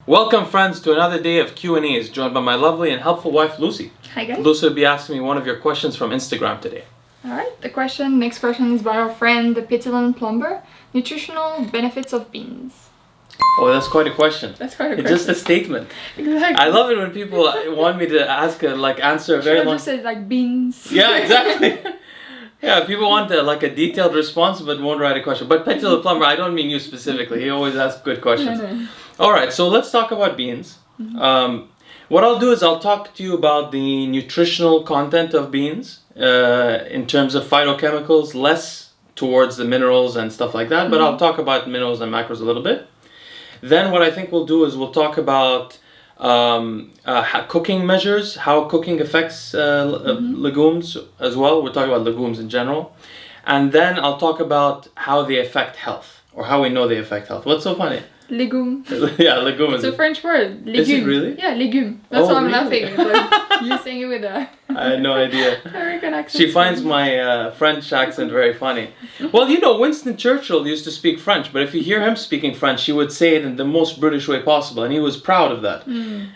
Welcome, friends, to another day of Q&As, joined by my lovely and helpful wife, Lucie. Hi, guys. Lucie will be asking me one of your questions from Instagram today. Alright, next question is by our friend, the Petulant Plumber. Nutritional benefits of beans. Oh, that's quite a question. That's quite a It's question. just a statement. Exactly. I love it when people want me to answer a very Should I long... just say like beans? Yeah, exactly. Yeah, people want a detailed response but won't write a question. But Petulant Plumber, I don't mean you specifically. He always asks good questions. No. Alright, so let's talk about beans. Mm-hmm. What I'll do is I'll talk to you about the nutritional content of beans in terms of phytochemicals, less towards the minerals and stuff like that, but I'll talk about minerals and macros a little bit. Then what I think we'll do is we'll talk about cooking measures, how cooking affects legumes as well. We'll talk about legumes in general. And then I'll talk about how they affect health, or how we know they affect health. What's so funny? Legume. Yeah, legume. It's a French word. Legume. Is it really? Yeah, legume. That's why I'm really? laughing. Like, you're saying it with a I had no idea. American accent. She finds my French accent very funny. Well, you know, Winston Churchill used to speak French, but if you hear him speaking French, he would say it in the most British way possible, and he was proud of that.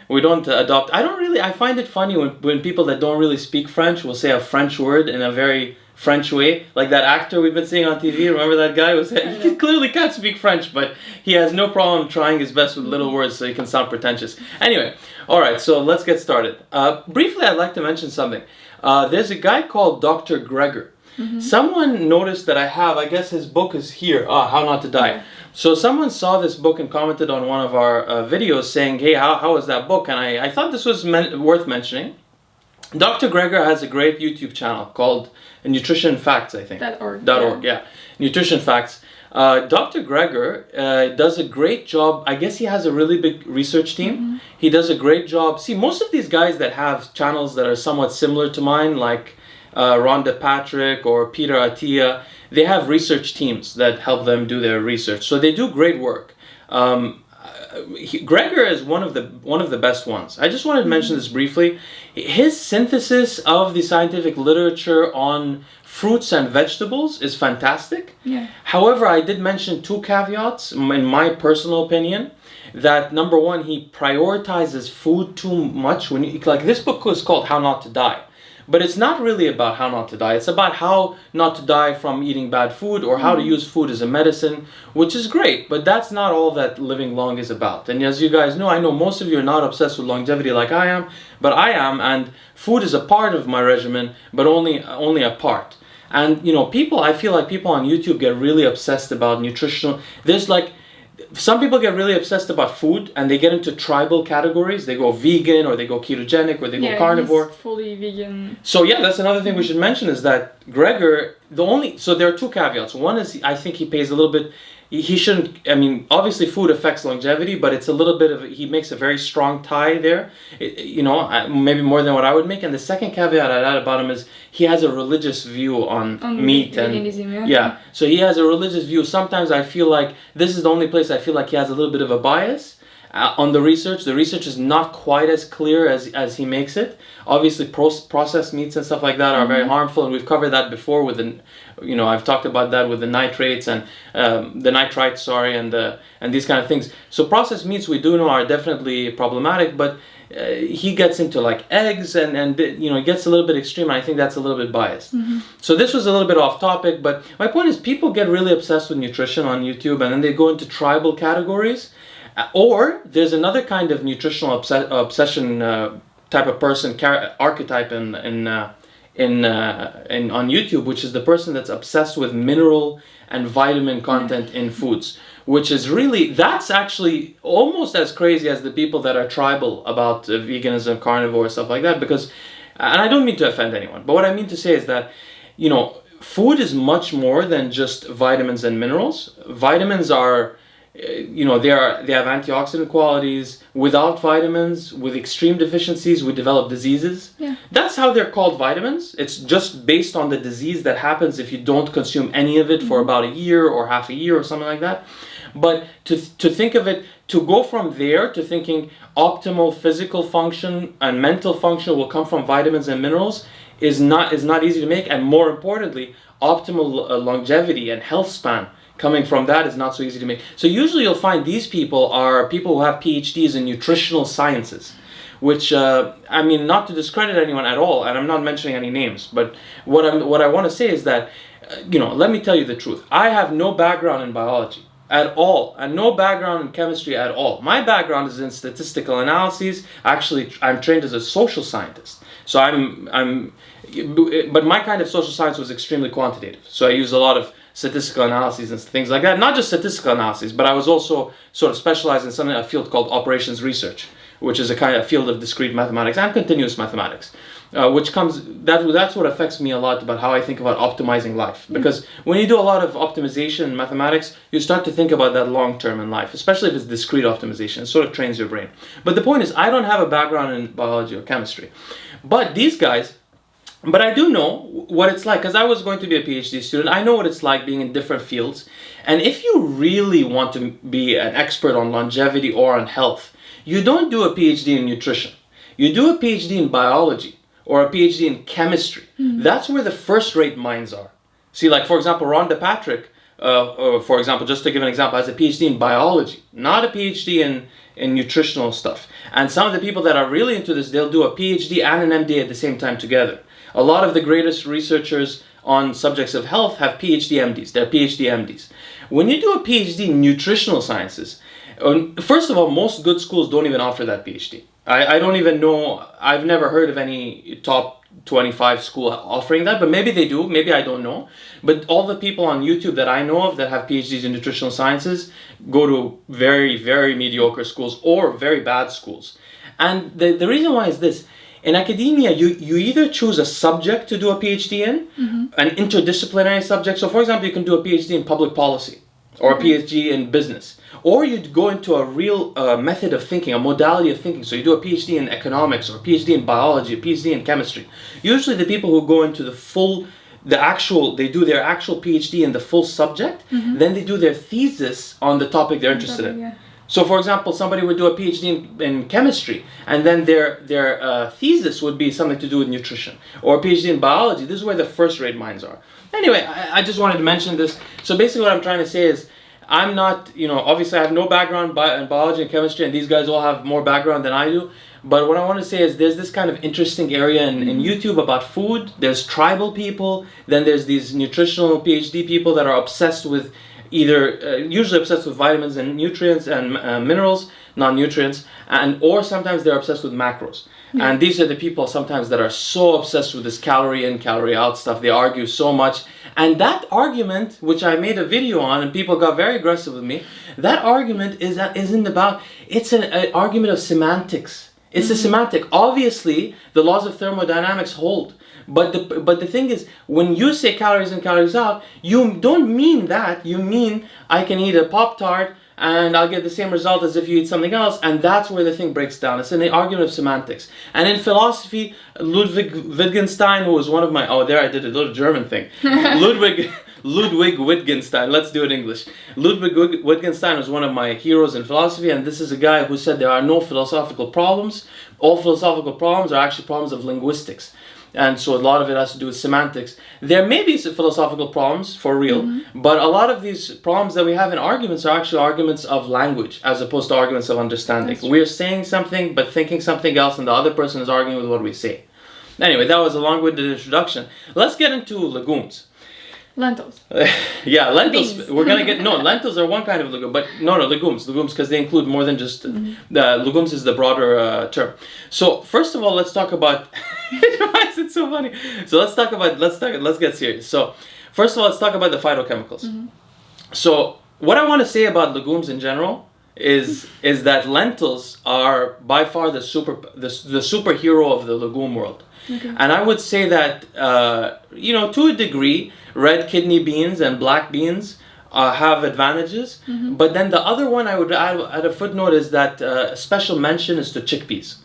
We don't adopt... I find it funny when people that don't really speak French will say a French word in a very French way, like that actor we've been seeing on TV. Remember that guy who said he clearly can't speak French, but he has no problem trying his best with little words so he can sound pretentious. Anyway, all right, so let's get started. Briefly, I'd like to mention something. There's a guy called Dr. Greger. Someone noticed that I guess his book is here, How Not to Die. So someone saw this book and commented on one of our videos saying, hey, how is that book? And I thought this was worth mentioning. Dr. Greger has a great YouTube channel called Nutrition Facts, I think. .org, yeah. Nutrition Facts. Dr. Greger does a great job. I guess he has a really big research team. He does a great job. See, most of these guys that have channels that are somewhat similar to mine, like Rhonda Patrick or Peter Attia, they have research teams that help them do their research. So they do great work. Greger is one of the best ones. I just wanted to mention this briefly. His synthesis of the scientific literature on fruits and vegetables is fantastic. Yeah. However, I did mention two caveats, in my personal opinion. That number one, he prioritizes food too much. Like this book is called How Not to Die. But it's not really about how not to die. It's about how not to die from eating bad food, or how to use food as a medicine, which is great. But that's not all that living long is about. And as you guys know, I know most of you are not obsessed with longevity like I am, but I am. And food is a part of my regimen, but only a part. And you know, I feel like people on YouTube get really obsessed about nutritional. Some people get really obsessed about food and they get into tribal categories. They go vegan, or they go ketogenic, or they go carnivore. He's fully vegan. So yeah, that's another thing we should mention is that Greger, so there are two caveats. One is I think he pays a little bit, he shouldn't, I mean, obviously food affects longevity, but it's a little bit of, he makes a very strong tie there, maybe more than what I would make. And the second caveat I'd add about him is he has a religious view on meat and veganism, yeah. So he has a religious view. Sometimes I feel like this is the only place I feel like he has a little bit of a bias on the research. The research is not quite as clear as he makes it. Obviously, processed meats and stuff like that are very harmful, and we've covered that before with I've talked about that with the nitrates and the nitrites, and these kind of things. So processed meats we do know are definitely problematic, but he gets into like eggs and he gets a little bit extreme, and I think that's a little bit biased. So this was a little bit off topic, but my point is people get really obsessed with nutrition on YouTube, and then they go into tribal categories. Or there's another kind of nutritional obsession type of person, archetype on YouTube, which is the person that's obsessed with mineral and vitamin content in foods, which is that's actually almost as crazy as the people that are tribal about veganism, carnivore, stuff like that. And I don't mean to offend anyone, but what I mean to say is that, food is much more than just vitamins and minerals. Vitamins are... they have antioxidant qualities. Without vitamins, with extreme deficiencies, we develop diseases. Yeah. That's how they're called vitamins. It's just based on the disease that happens if you don't consume any of it for about a year or half a year or something like that. But to think of it, to go from there to thinking optimal physical function and mental function will come from vitamins and minerals is not easy to make. And more importantly, optimal longevity and health span coming from that is not so easy to make. So usually you'll find these people are people who have PhDs in nutritional sciences, which, I mean, not to discredit anyone at all, and I'm not mentioning any names, but what I want to say is that, let me tell you the truth. I have no background in biology at all, and no background in chemistry at all. My background is in statistical analyses. Actually, I'm trained as a social scientist. So but my kind of social science was extremely quantitative. So I used a lot of statistical analyses and things like that. Not just statistical analyses, but I was also sort of specialized in a field called operations research, which is a kind of field of discrete mathematics and continuous mathematics, that's what affects me a lot about how I think about optimizing life. Because when you do a lot of optimization in mathematics, you start to think about that long term in life, especially if it's discrete optimization. It sort of trains your brain. But the point is, I don't have a background in biology or chemistry. But these guys, but I do know what it's like, because I was going to be a PhD student. I know what it's like being in different fields. And if you really want to be an expert on longevity or on health, you don't do a PhD in nutrition. You do a PhD in biology or a PhD in chemistry. That's where the first-rate minds are. See, like, for example, Rhonda Patrick, for example, just to give an example, has a PhD in biology, not a PhD in nutritional stuff. And some of the people that are really into this, they'll do a PhD and an MD at the same time together. A lot of the greatest researchers on subjects of health have PhD MDs. They're PhD MDs. When you do a PhD in nutritional sciences, first of all, most good schools don't even offer that PhD. I don't even know, I've never heard of any top 25 school offering that, but maybe they do, maybe I don't know. But all the people on YouTube that I know of that have PhDs in nutritional sciences go to very, very mediocre schools or very bad schools. And the reason why is this. In academia, you either choose a subject to do a PhD in, an interdisciplinary subject. So for example, you can do a PhD in public policy or a PhD in business. Or you'd go into a real method of thinking, a modality of thinking. So you do a PhD in economics or a PhD in biology, a PhD in chemistry. Usually the people who go into they do their actual PhD in the full subject, then they do their thesis on the topic they're interested in. Yeah. So for example, somebody would do a PhD in chemistry, and then their thesis would be something to do with nutrition. Or a PhD in biology. This is where the first-rate minds are. Anyway, I just wanted to mention this. So basically what I'm trying to say is, I'm not, obviously I have no background in biology and chemistry, and these guys all have more background than I do. But what I want to say is there's this kind of interesting area in YouTube about food. There's tribal people. Then there's these nutritional PhD people that are obsessed with usually obsessed with vitamins and nutrients and minerals, non-nutrients, or sometimes they're obsessed with macros. Yeah. And these are the people sometimes that are so obsessed with this calorie in, calorie out stuff. They argue so much. And that argument, which I made a video on and people got very aggressive with me, that argument it's an argument of semantics. It's a semantic. Obviously, the laws of thermodynamics hold. But the thing is, when you say calories in, calories out, you don't mean that. You mean I can eat a Pop-Tart and I'll get the same result as if you eat something else, and that's where the thing breaks down. It's an argument of semantics. And in philosophy, Ludwig Wittgenstein, who was one of my, I did a little German thing. Ludwig Wittgenstein, let's do it in English. Ludwig Wittgenstein was one of my heroes in philosophy, and this is a guy who said there are no philosophical problems. All philosophical problems are actually problems of linguistics. And so a lot of it has to do with semantics. There may be some philosophical problems, for real, but a lot of these problems that we have in arguments are actually arguments of language, as opposed to arguments of understanding. We're saying something, but thinking something else, and the other person is arguing with what we say. Anyway, that was a long-winded introduction. Let's get into legumes. Lentils. Yeah, lentils. Beans. We're gonna get lentils are one kind of legume, but legumes because they include more than just the legumes is the broader term. So first of all, let's talk about. Why is it so funny? So let's get serious. So first of all, let's talk about the phytochemicals. So what I want to say about legumes in general is that lentils are by far the superhero of the legume world. Okay. And I would say that to a degree, red kidney beans and black beans have advantages. But then the other one I would add a footnote is that special mention is to chickpeas.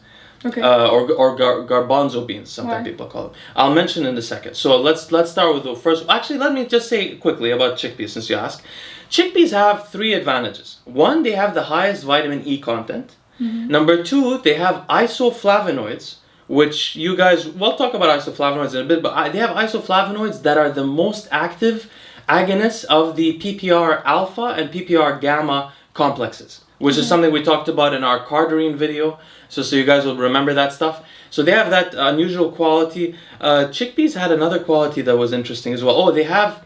Okay. Or garbanzo beans, sometimes people call them. I'll mention in a second. So let's start with the first. Actually, let me just say quickly about chickpeas since you asked. Chickpeas have 3 advantages. 1, they have the highest vitamin E content. Number 2, they have isoflavonoids, which you guys, we'll talk about isoflavonoids in a bit, but they have isoflavonoids that are the most active agonists of the PPR alpha and PPR gamma complexes, which is something we talked about in our cardarine video. So you guys will remember that stuff. So they have that unusual quality. Chickpeas had another quality that was interesting as well. Oh, they have,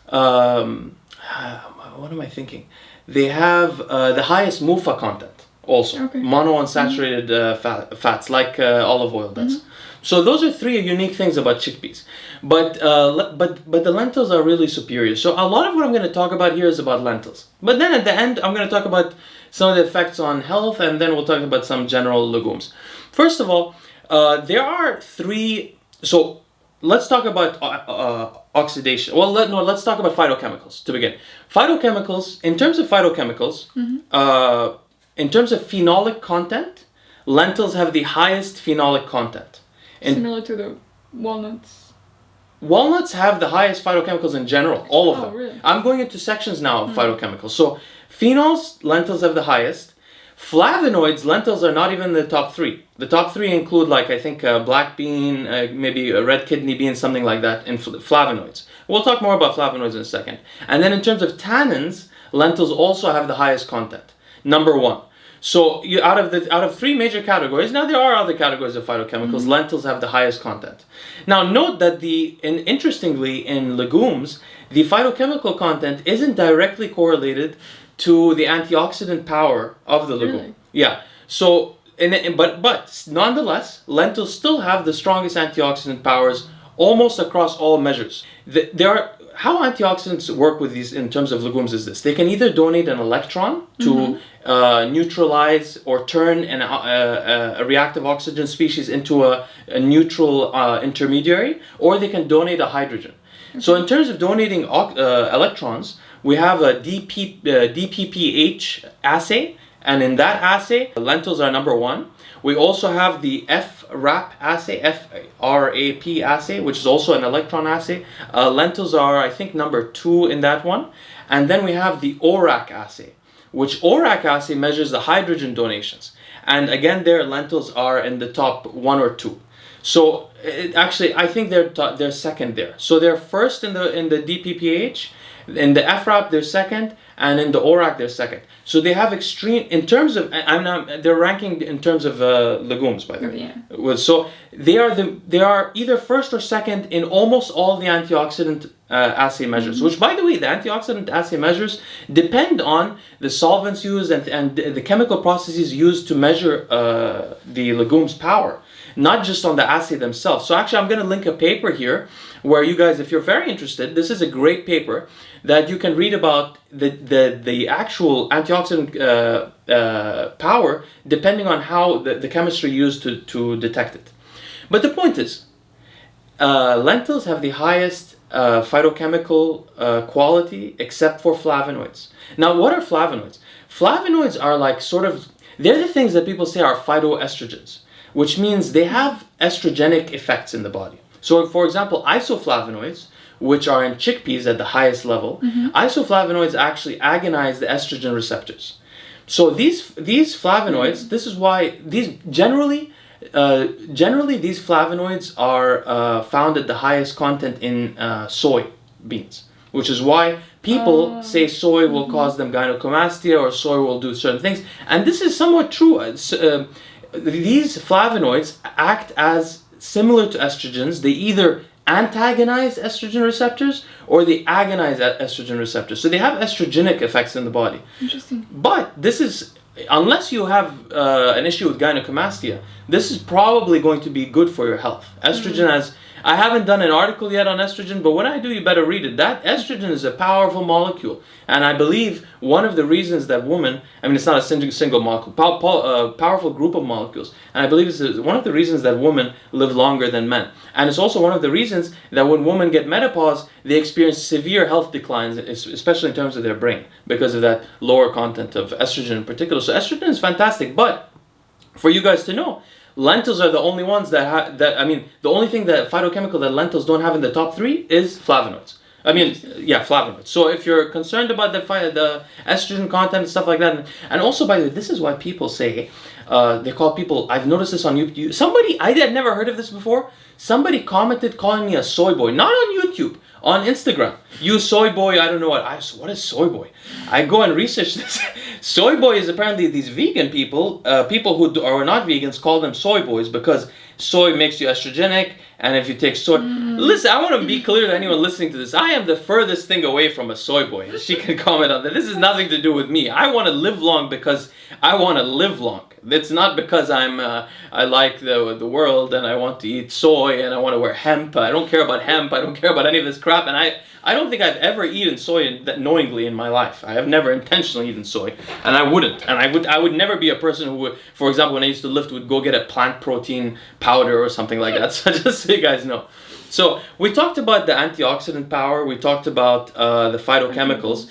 what am I thinking? They have the highest MUFA content also. Okay. Monounsaturated fats, like olive oil does. So those are three unique things about chickpeas. But the lentils are really superior. So a lot of what I'm going to talk about here is about lentils. But then at the end, I'm going to talk about some of the effects on health, and then we'll talk about some general legumes. First of all, there are three. So let's talk about oxidation. Well, let's talk about phytochemicals to begin. Phytochemicals, in terms of phytochemicals, in terms of phenolic content, lentils have the highest phenolic content. Similar to the walnuts. Walnuts have the highest phytochemicals in general, all of them. Really? I'm going into sections now of phytochemicals. So phenols, lentils have the highest. Flavonoids, lentils are not even in the top three. The top three include, like, I think black bean, maybe a red kidney bean, something like that, in flavonoids. We'll talk more about flavonoids in a second. And then in terms of tannins, lentils also have the highest content. Number one. So out of three major categories, now there are other categories of phytochemicals, lentils have the highest content. Now note that interestingly in legumes, the phytochemical content isn't directly correlated to the antioxidant power of the legume. Really? Yeah. So but nonetheless, lentils still have the strongest antioxidant powers almost across all measures. How antioxidants work with these in terms of legumes is this: they can either donate an electron to neutralize or turn a reactive oxygen species into a neutral intermediary, or they can donate a hydrogen. So in terms of donating electrons, we have a DPPH assay, and in that assay, lentils are number one. We also have the FRAP assay, FRAP assay, which is also an electron assay. Lentils are, I think, number two in that one. And then we have the ORAC assay, which ORAC assay measures the hydrogen donations. And again, there, lentils are in the top one or two. So actually, I think they're second there. So they're first in the DPPH, in the FRAP they're second, and in the ORAC they're second. So they have extreme, in terms of, they're ranking in terms of legumes, by the way. Yeah. So they are either first or second in almost all the antioxidant assay measures, which, by the way, the antioxidant assay measures depend on the solvents used and the chemical processes used to measure the legumes' power, not just on the assay themselves. So actually, I'm going to link a paper here where you guys, if you're very interested, this is a great paper that you can read about the actual antioxidant power depending on how the chemistry used to detect it. But the point is, lentils have the highest phytochemical quality except for flavonoids. Now, what are flavonoids? Flavonoids are like they're the things that people say are phytoestrogens, which means they have estrogenic effects in the body. So, for example, isoflavonoids, which are in chickpeas at the highest level, isoflavonoids actually agonize the estrogen receptors. So these flavonoids, this is why these generally these flavonoids are found at the highest content in soy beans, which is why people say soy will cause them gynecomastia or soy will do certain things. And this is somewhat true. These flavonoids act as similar to estrogens. They either antagonize estrogen receptors or they agonize estrogen receptors. So they have estrogenic effects in the body. Interesting. But this is, unless you have an issue with gynecomastia, this is probably going to be good for your health. Estrogen has, I haven't done an article yet on estrogen, but when I do, you better read it. That estrogen is a powerful molecule. And I believe one of the reasons that women, it's not a single molecule, powerful group of molecules. And I believe it's one of the reasons that women live longer than men. And it's also one of the reasons that when women get menopause, they experience severe health declines, especially in terms of their brain, because of that lower content of estrogen in particular. So estrogen is fantastic, but for you guys to know, lentils are the only ones the only thing that phytochemical that lentils don't have in the top three is flavonoids. I mean, yeah, flavonoids. So if you're concerned about the estrogen content and stuff like that, and also, by the way, this is why people say, they call people, I've noticed this on YouTube. Somebody, I had never heard of this before. Somebody commented calling me a soy boy, not on YouTube, on Instagram. You soy boy, I don't know what is soy boy? I go and research this. Soy boy is apparently these vegan people, people who are not vegans call them soy boys because soy makes you estrogenic, and if you take soy... Listen, I want to be clear to anyone listening to this. I am the furthest thing away from a soy boy. She can comment on that. This has nothing to do with me. I want to live long because I want to live long. It's not because I like the world and I want to eat soy and I want to wear hemp. I don't care about hemp. I don't care about any of this crap. And I don't think I've ever eaten soy knowingly in my life. I have never intentionally eaten soy, and I wouldn't. And I would never be a person who would, for example, when I used to lift, would go get a plant protein powder or something like that. So just so you guys know. So we talked about the antioxidant power. We talked about the phytochemicals.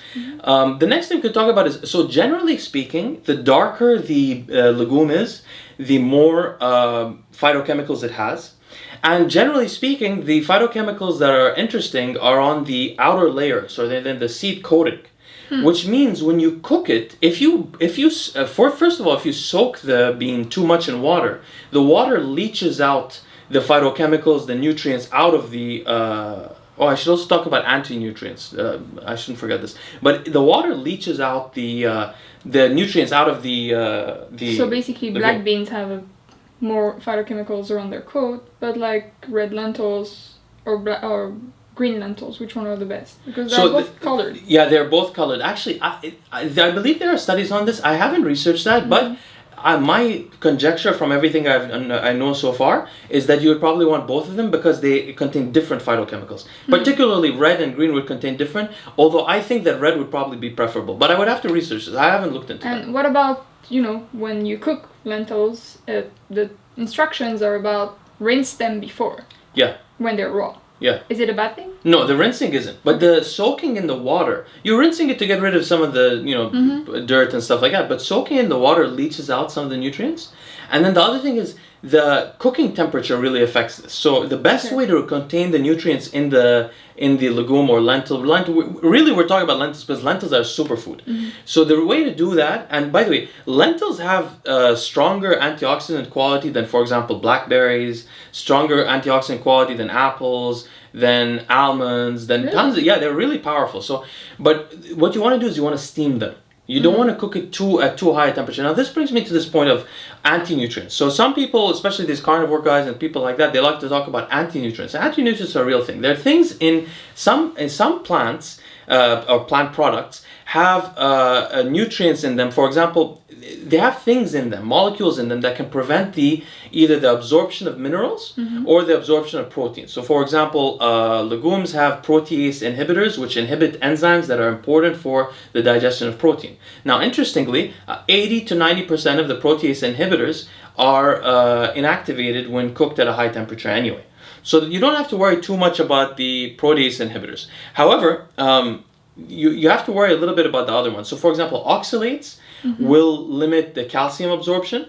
The next thing we could talk about is, so generally speaking, the darker the legume is, the more phytochemicals it has. And generally speaking, the phytochemicals that are interesting are on the outer layer, so they're the seed coating. Which means when you cook it, if you first of all, if you soak the bean too much in water, the water leaches out the phytochemicals, the nutrients out of the... I should also talk about anti-nutrients. I shouldn't forget this. But the water leaches out the nutrients out of the... So basically, black beans have more phytochemicals around their coat, but like red lentils or green lentils, which one are the best? Because they're both colored. Yeah, they're both colored. Actually, I believe there are studies on this. I haven't researched that, but... my conjecture from everything I know so far is that you would probably want both of them because they contain different phytochemicals. Particularly red and green would contain different, although I think that red would probably be preferable. But I would have to research this. I haven't looked into that. And what about, when you cook lentils, the instructions are about rinse them before. Yeah. When they're raw. Yeah. Is it a bad thing? No, the rinsing isn't. But the soaking in the water, you're rinsing it to get rid of some of the, dirt and stuff like that. But soaking in the water leaches out some of the nutrients. And then the other thing is the cooking temperature really affects this. So the best way to contain the nutrients in the legume or lentil, really we're talking about lentils because lentils are a superfood. So the way to do that, and by the way, lentils have a stronger antioxidant quality than, for example, blackberries, stronger antioxidant quality than apples, than almonds, than tons of, they're really powerful. So, but what you want to do is you want to steam them. You don't want to cook it at too high a temperature. Now, this brings me to this point of anti-nutrients. So some people, especially these carnivore guys and people like that, they like to talk about anti-nutrients. Anti-nutrients are a real thing. There are things in some plants or plant products have nutrients in them. For example, they have things in them, molecules in them that can prevent either the absorption of minerals or the absorption of proteins. So for example, legumes have protease inhibitors, which inhibit enzymes that are important for the digestion of protein. Now, interestingly, 80 to 90% of the protease inhibitors are inactivated when cooked at a high temperature anyway. So you don't have to worry too much about the protease inhibitors. However, you have to worry a little bit about the other ones. So for example, oxalates will limit the calcium absorption.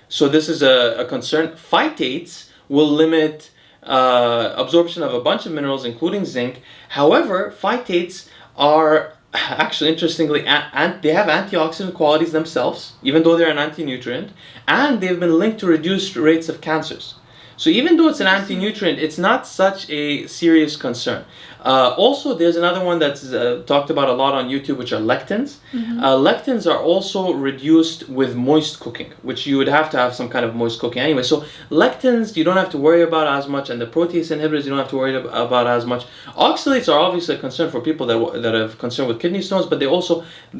So this is a concern. Phytates will limit absorption of a bunch of minerals, including zinc. However, phytates are actually, interestingly, they have antioxidant qualities themselves, even though they're an anti-nutrient, and they've been linked to reduced rates of cancers. So even though it's an anti-nutrient, it's not such a serious concern. Also, there's another one that's talked about a lot on YouTube, which are lectins. Lectins are also reduced with moist cooking, which you would have to have some kind of moist cooking anyway. So lectins, you don't have to worry about as much, and the protease inhibitors, you don't have to worry about as much. Oxalates are obviously a concern for people that have concern with kidney stones, but they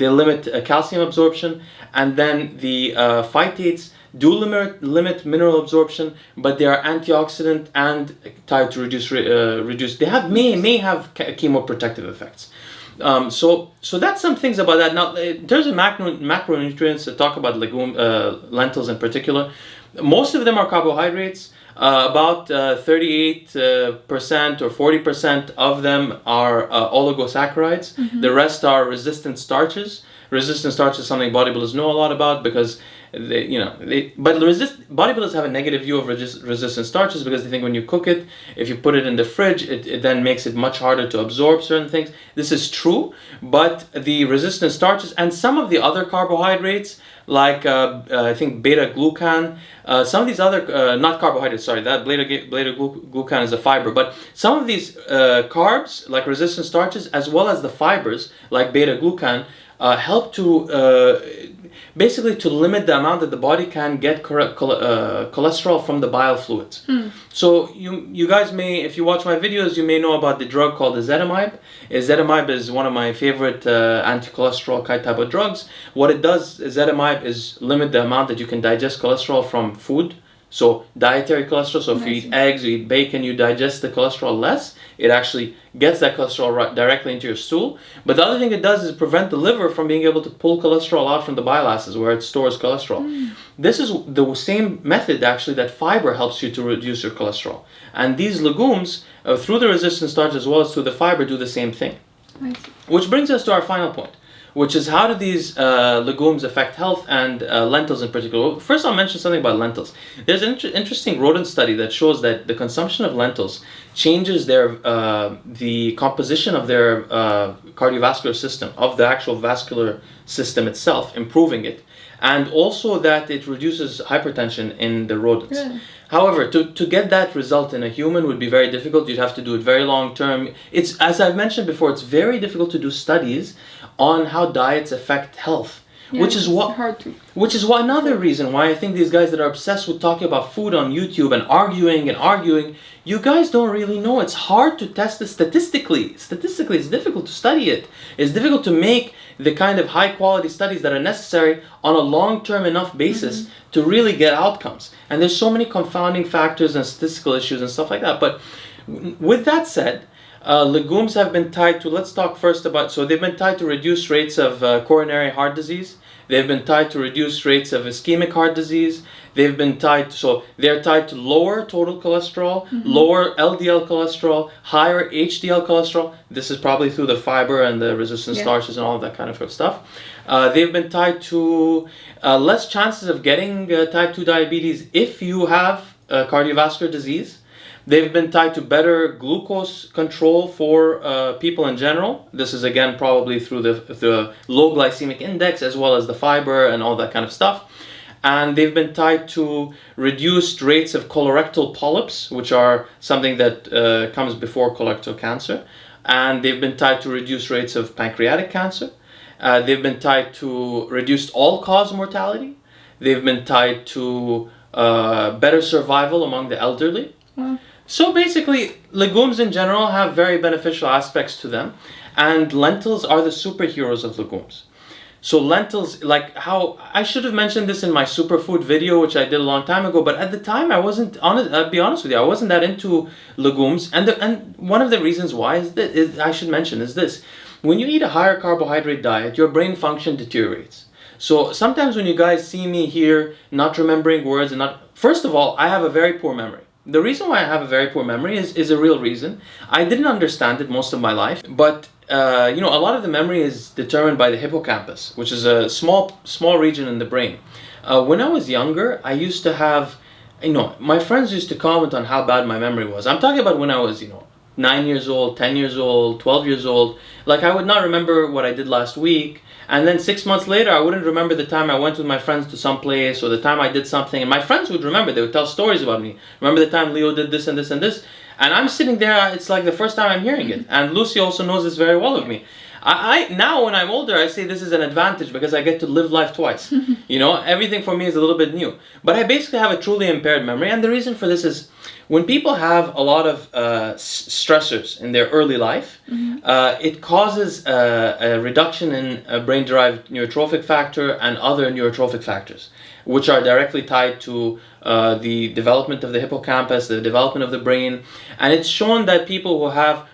limit calcium absorption, and then the phytates do limit mineral absorption, but they are antioxidant and tied to reduce. They may have chemoprotective effects. So that's some things about that. Now, in terms of macronutrients, talk about lentils in particular. Most of them are carbohydrates. About 38% or 40% of them are oligosaccharides. The rest are resistant starches. Resistant starch is something bodybuilders know a lot about because But bodybuilders have a negative view of resistant starches because they think when you cook it, if you put it in the fridge, it then makes it much harder to absorb certain things. This is true, but the resistant starches and some of the other carbohydrates, like I think beta-glucan, some of these other, not carbohydrates, sorry, that beta-glucan is a fiber, but some of these carbs, like resistant starches, as well as the fibers, like beta-glucan, help to basically to limit the amount that the body can get cholesterol from the bile fluids. So you guys may, if you watch my videos, you may know about the drug called ezetimibe. Ezetimibe is one of my favorite anti-cholesterol type of drugs. What it does, ezetimibe, is limit the amount that you can digest cholesterol from food. So dietary cholesterol, so if you eat eggs, you eat bacon, you digest the cholesterol less. It actually gets that cholesterol directly into your stool. But the other thing it does is prevent the liver from being able to pull cholesterol out from the bile acids where it stores cholesterol. This is the same method actually that fiber helps you to reduce your cholesterol. And these legumes, through the resistant starch as well as through the fiber, do the same thing. Which brings us to our final point, which is how do these legumes affect health, and lentils in particular. First, I'll mention something about lentils. There's an interesting rodent study that shows that the consumption of lentils changes the composition of their cardiovascular system, of the actual vascular system itself, improving it, and also that it reduces hypertension in the rodents. Yeah. However, to get that result in a human would be very difficult. You'd have to do it very long term. It's, as I've mentioned before, it's very difficult to do studies on how diets affect health, which is another reason why I think these guys that are obsessed with talking about food on YouTube and arguing, you guys don't really know. It's hard to test it statistically. Statistically, it's difficult to study it. It's difficult to make the kind of high quality studies that are necessary on a long-term enough basis to really get outcomes. And there's so many confounding factors and statistical issues and stuff like that. But with that said, legumes have been tied to, let's talk first about, so they've been tied to reduced rates of coronary heart disease. They've been tied to reduced rates of ischemic heart disease. They've been tied, so they're tied to lower total cholesterol, lower LDL cholesterol, higher HDL cholesterol. This is probably through the fiber and the resistant starches and all of that kind of stuff. They've been tied to less chances of getting type 2 diabetes if you have cardiovascular disease. They've been tied to better glucose control for people in general. This is again probably through the low glycemic index as well as the fiber and all that kind of stuff. And they've been tied to reduced rates of colorectal polyps, which are something that comes before colorectal cancer. And they've been tied to reduced rates of pancreatic cancer. They've been tied to reduced all-cause mortality. They've been tied to better survival among the elderly. So basically, legumes in general have very beneficial aspects to them, and lentils are the superheroes of legumes. So lentils, like how, I should have mentioned this in my superfood video, which I did a long time ago, but at the time I wasn't, I'll be honest with you, I wasn't that into legumes, and one of the reasons why I should mention is this. When you eat a higher carbohydrate diet, your brain function deteriorates. So sometimes when you guys see me here not remembering words and first of all, I have a very poor memory. The reason why I have a very poor memory is a real reason. I didn't understand it most of my life, but a lot of the memory is determined by the hippocampus, which is a small region in the brain. When I was younger, I used to have, my friends used to comment on how bad my memory was. I'm talking about when I was, 9 years old, 10 years old, 12 years old. Like I would not remember what I did last week. And then 6 months later, I wouldn't remember the time I went with my friends to some place or the time I did something. And my friends would remember. They would tell stories about me. Remember the time Leo did this and this and this? And I'm sitting there, it's like the first time I'm hearing it. And Lucie also knows this very well of me. I now, when I'm older, I say this is an advantage because I get to live life twice. Everything for me is a little bit new. But I basically have a truly impaired memory. And the reason for this is when people have a lot of stressors in their early life, it causes a reduction in brain-derived neurotrophic factor and other neurotrophic factors, which are directly tied to the development of the hippocampus, the development of the brain. And it's shown that people who have,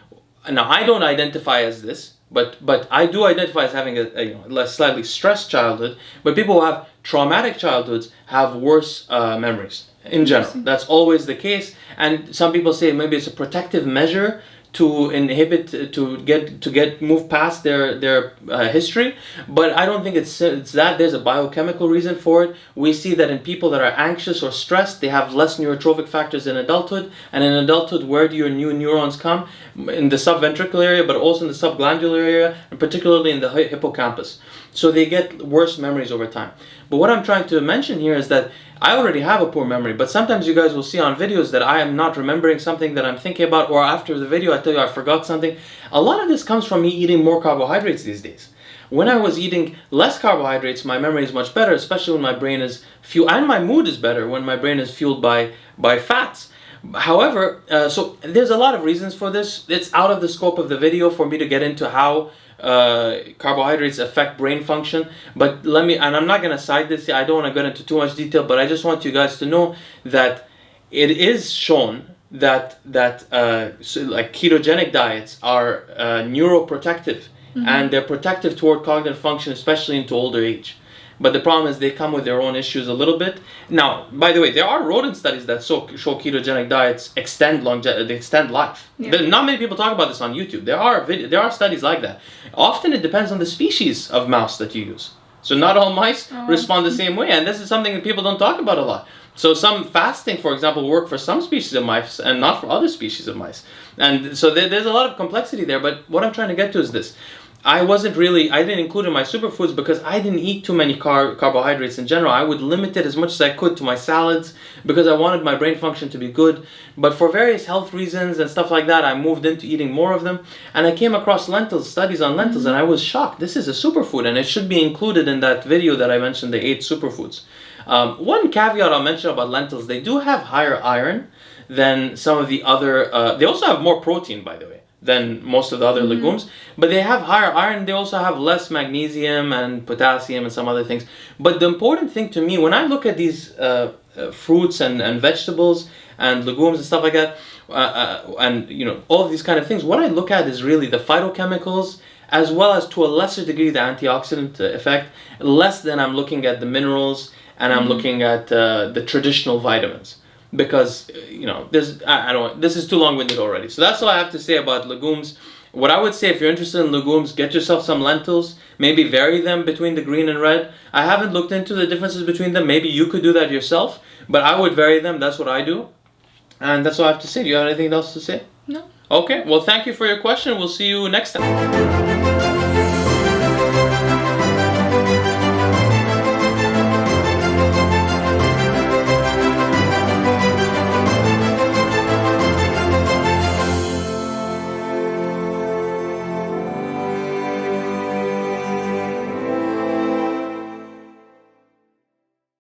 now I don't identify as this, but I do identify as having a slightly stressed childhood, but people who have traumatic childhoods have worse memories in general. That's always the case. And some people say maybe it's a protective measure to inhibit, to move past their history, but I don't think it's that. There's a biochemical reason for it. We see that in people that are anxious or stressed, they have less neurotrophic factors in adulthood, and in adulthood, where do your new neurons come? In the subventricular area, but also in the subglandular area, and particularly in the hippocampus. So they get worse memories over time. But what I'm trying to mention here is that I already have a poor memory, but sometimes you guys will see on videos that I am not remembering something that I'm thinking about, or after the video I tell you I forgot something. A lot of this comes from me eating more carbohydrates these days. When I was eating less carbohydrates, my memory is much better, especially when my brain is fueled, and my mood is better when my brain is fueled by fats. However, so there's a lot of reasons for this. It's out of the scope of the video for me to get into how carbohydrates affect brain function, but and I'm not going to cite this, I don't want to get into too much detail, but I just want you guys to know that it is shown that like ketogenic diets are neuroprotective, and they're protective toward cognitive function, especially into older age. But the problem is they come with their own issues a little bit. Now, by the way, there are rodent studies that show ketogenic diets extend life. Yeah. Not many people talk about this on YouTube. There are studies like that. Often it depends on the species of mouse that you use. So not all mice respond the same way, and this is something that people don't talk about a lot. So some fasting, for example, work for some species of mice and not for other species of mice. And so there's a lot of complexity there, but what I'm trying to get to is this. I didn't include in my superfoods because I didn't eat too many carbohydrates in general. I would limit it as much as I could to my salads because I wanted my brain function to be good. But for various health reasons and stuff like that, I moved into eating more of them. And I came across lentils, studies on lentils, and I was shocked. This is a superfood, and it should be included in that video that I mentioned, the 8 superfoods. One caveat I'll mention about lentils, they do have higher iron than some of the other, they also have more protein, by the way, than most of the other legumes, but they have higher iron. They also have less magnesium and potassium and some other things. But the important thing to me, when I look at these fruits and vegetables and legumes and stuff like that, and all of these kind of things, what I look at is really the phytochemicals, as well as to a lesser degree the antioxidant effect, less than I'm looking at the minerals, and I'm looking at the traditional vitamins. Because this is too long-winded already. So that's all I have to say about legumes. What I would say, if you're interested in legumes, get yourself some lentils, maybe vary them between the green and red. I haven't looked into the differences between them. Maybe you could do that yourself, but I would vary them. That's what I do, and that's all I have to say. Do you have anything else to say? No. Okay, well, thank you for your question. We'll see you next time.